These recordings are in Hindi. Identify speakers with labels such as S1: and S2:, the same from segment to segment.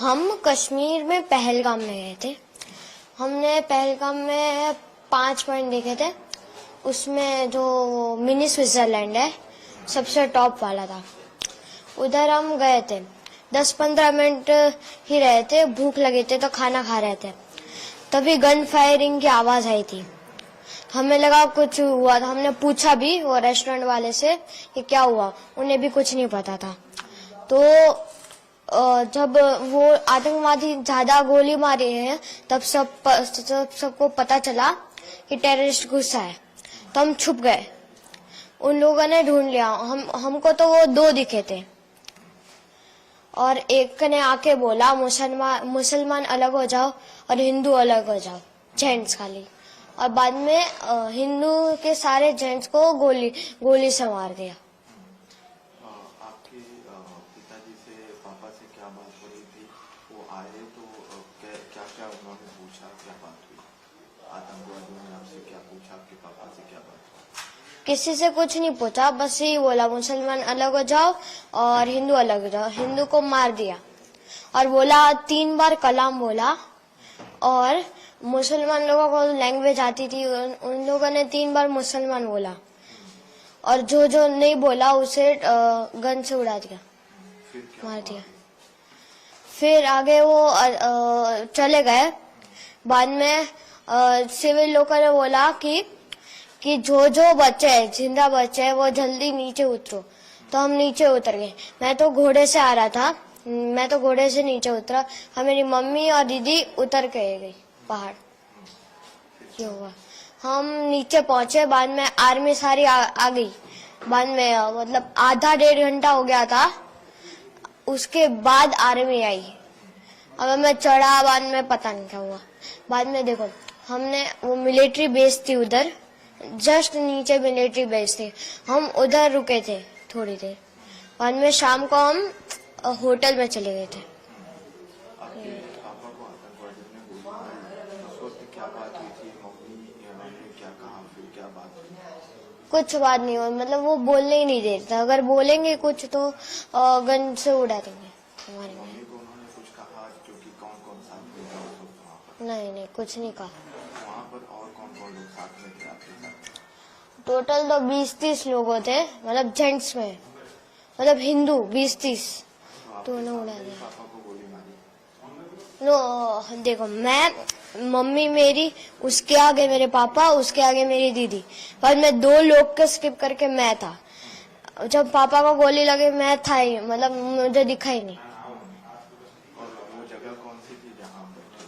S1: हम कश्मीर में पहलगाम में गए थे। हमने पहलगाम में 5 पॉइंट देखे थे। उसमें जो मिनी स्विट्जरलैंड है सबसे टॉप वाला था। उधर हम गए थे, 10-15 मिनट ही रहे थे। भूख लगी थी तो खाना खा रहे थे, तभी गन फायरिंग की आवाज आई थी। हमें लगा कुछ हुआ था। हमने पूछा भी वो रेस्टोरेंट वाले से कि क्या हुआ, उन्हें भी कुछ नहीं पता था। तो जब वो आतंकवादी ज्यादा गोली मारे हैं तब सबको पता चला कि टेररिस्ट घुसा है, तो हम छुप गए। उन लोगों ने ढूंढ लिया। हमको तो वो 2 दिखे थे और एक ने आके बोला मुसलमान अलग हो जाओ और हिंदू अलग हो जाओ, जेंट्स खाली। और बाद में हिंदू के सारे जेंट्स को गोली से मार दिया।
S2: आपके पिताजी से पापा से क्या बात हो रही थी? वो आए तो क्या क्या उन्होंने पूछा, क्या बात हुई? आतंकवादियों ने आपसे क्या पूछा, आपके पापा से क्या बात हुई?
S1: किसी से कुछ नहीं पूछा, बस यही बोला मुसलमान अलग हो जाओ और हिंदू अलग हो जाओ। हिंदू को मार दिया और बोला 3 बार कलाम बोला। और मुसलमान लोगों को लैंग्वेज आती थी, उन लोगों ने 3 बार मुसलमान बोला और जो नहीं बोला उसे गन से उड़ा दिया, मार दिया। फिर आगे वो चले गए। बाद में सिविल लोगों ने बोला कि जो बच्चे हैं, जिंदा बच्चे हैं, वो जल्दी नीचे उतरो। तो हम नीचे उतर गए। मैं तो घोड़े से आ रहा था, मैं तो घोड़े से नीचे उतरा। हम मेरी मम्मी और दीदी उतर के गई पहाड़। ये हुआ, हम नीचे पहुंचे। बाद में आर्मी सारी आ गई। बाद में मतलब आधा 1.5 घंटा हो गया था, उसके बाद आर्मी आई। अब मैं चढ़ा, बाद में पता नहीं क्या हुआ। बाद में देखो, हमने वो मिलिट्री बेस थी उधर, जस्ट नीचे मिलिट्री बेस थी। हम उधर रुके थे थोड़ी देर। बाद में शाम को हम होटल में चले गए थे।
S2: आपके पापा को आतंकवादियों ने गोली मारी, उस वक्त क्या बात हुई थी? मम्मी ने क्या कहा, फिर क्या बात हुई?
S1: कुछ बात नहीं हुई, मतलब वो बोलने ही नहीं देता। अगर बोलेंगे कुछ तो गन से उड़ा देंगे हमारे।
S2: मम्मी को उन्होंने कुछ कहा जो कि कौन कौन साथ में था उस वक्त वहाँ पर?
S1: नहीं, कुछ नहीं कहा।
S2: वहाँ पर और कौन कौन लोग साथ में थे आपके साथ?
S1: टोटल तो 20-30 लोग थे, मतलब जेंट्स में, मतलब हिंदू 20-30। तो उन्हें उड़ा दिया।
S2: पापा को गोली मारी?
S1: नो देखो, मैं, मम्मी मेरी, उसके आगे मेरे पापा, उसके आगे मेरी दीदी। बाद में 2 लोग को स्किप करके मैं था। जब पापा को गोली लगी मैं था ही, मतलब मुझे दिखा ही नहीं।
S2: और वो जगह कौन सी थी जहाँ बैठे?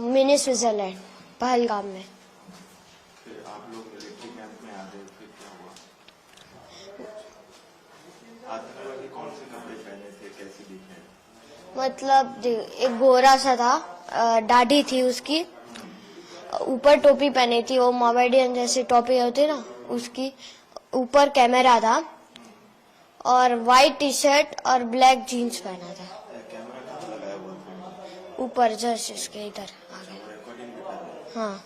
S1: मिनी स्विट्जरलैंड, पहलगाम में।
S2: फिर आप लोग मिलिट्री कैंप में आ गए, फिर क्या हुआ? आतंकवादी कौन से कपड़े पहने थे, कैसे दिखे?
S1: मतलब एक गोरा सा था, दाढ़ी थी उसकी, ऊपर टोपी पहनी थी, वो मोमेडियन जैसी टोपी होती ना, उसकी ऊपर कैमरा था और वाइट टी-शर्ट और ब्लैक जीन्स पहना था।
S2: कैमरा कहाँ लगाया हुआ था?
S1: ऊपर जस्ट इसके इधर आगे।
S2: रिकॉर्डिंग भी कर रहे थे?
S1: हाँ,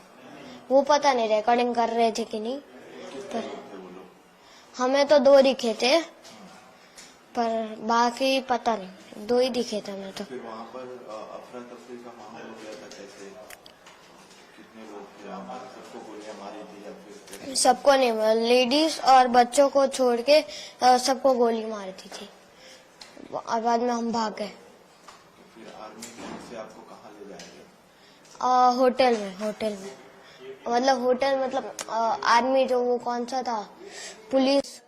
S1: वो पता नहीं रिकॉर्डिंग कर रहे थे कि नहीं, पर
S2: थे वो लोग?
S1: हमें तो 2 दिखे थे, पर बाकी पता नहीं, 2 ही दिखे थे हमें तो।
S2: फिर वहाँ पर अफरा तफरी का माहौल हो गया था, कैसे? कितने लोग थे वहाँ पर? सबको गोलियां मारी थी या फिर कैसे?
S1: सबको नहीं, लेडीज और बच्चों को छोड़ के सबको गोली मारी थी। और बाद में हम भाग गए।
S2: तो फिर आर्मी कैंप से आपको कहाँ ले जाएंगे?
S1: होटल में मतलब होटल, मतलब आर्मी जो वो कौन सा था, पुलिस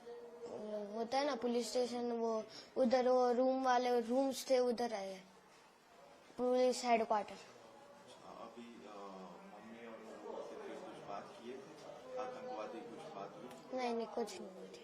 S1: होता है ना, पुलिस स्टेशन, वो उधर वो रूम वाले रूम्स थे, उधर आए, पुलिस हेडक्वार्टर।
S2: अभी मम्मी और लोगों से फिर कुछ बात किए थे? आतंकवादी कुछ बात हुई?
S1: नहीं, कुछ नहीं हुई थी।